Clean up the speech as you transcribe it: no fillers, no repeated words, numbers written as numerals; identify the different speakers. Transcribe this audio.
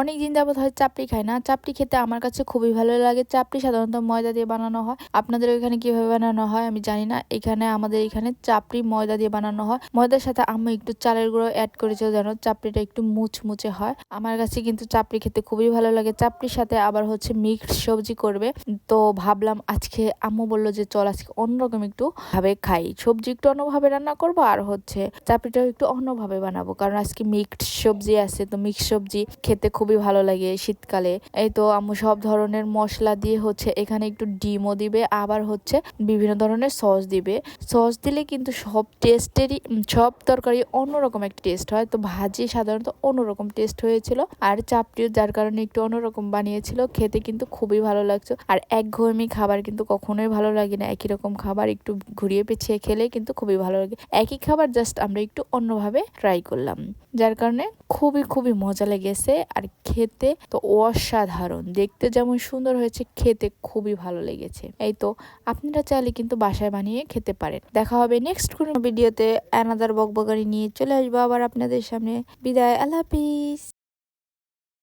Speaker 1: অনেকদিন যাবত হয় চাপড়ি খাই না। চাপড়ি খেতে আমার কাছে খুবই ভালো লাগে। চাপড়ি সাধারণত ময়দা দিয়ে বানানো হয়। আপনাদের ওইখানে কিভাবে বানানো হয় আমি জানি না। আমাদের এখানে চাপড়ি ময়দা দিয়ে বানানো হয়। ময়দার সাথে আম্মু একটু চালের গুঁড়ো অ্যাড করেছে যেন চাপড়িটা একটু মুচমুচে হয়। আমার কাছে কিন্তু চাপড়ি খেতে খুবই ভালো লাগে। চাপড়ির সাথে আবার হচ্ছে মিক্সড সবজি করবে। তো ভাবলাম আজকে আম্মু বলল যে চল আজকে অন্যরকম একটু ভাবে খাই। সবজি একটু অন্যভাবে রান্না করবো আর হচ্ছে চাপড়িটাও একটু অন্যভাবে বানাবো। কারণ আজকে মিক্সড সবজি আছে, তো মিক্সড সবজি খেতে খুবই ভালো লাগে শীতকালে। এই তো আম্মু সব ধরনের মশলা দিয়ে হচ্ছে এখানে একটু ডিমও দিবে, আবার হচ্ছে বিভিন্ন ধরনের সস দিবে। সস দিলে কিন্তু সব তরকারি অন্যরকম একটা টেস্ট হয়। তো ভাজি সাধারণত অন্যরকম টেস্ট হয়েছিল, আর চাপটিও যার কারণে একটু অন্যরকম বানিয়েছিল। খেতে কিন্তু খুবই ভালো লাগছে। আর একঘেয়েমি খাবার কিন্তু কখনোই ভালো লাগে না। একই রকম খাবার একটু ঘুরিয়ে পেঁচিয়ে খেলে কিন্তু খুবই ভালো লাগে। একই খাবার জাস্ট আমরা একটু অন্যভাবে ট্রাই করলাম, যার কারণে খুবই খুবই মজা লেগেছে। আর খেতে তো অসাধারণ, দেখতে যেমন সুন্দর হয়েছে খেতে খুবই ভালো লেগেছে। এই তো আপনারা চাইলে কিন্তু বাসায় বানিয়ে খেতে পারেন। দেখা হবে নেক্সট কোনো ভিডিওতে। অ্যানাদার বকবকারি নিয়ে চলে আসবো আবার আপনাদের সামনে। বিদায়, আল্লাহ হাফিজ।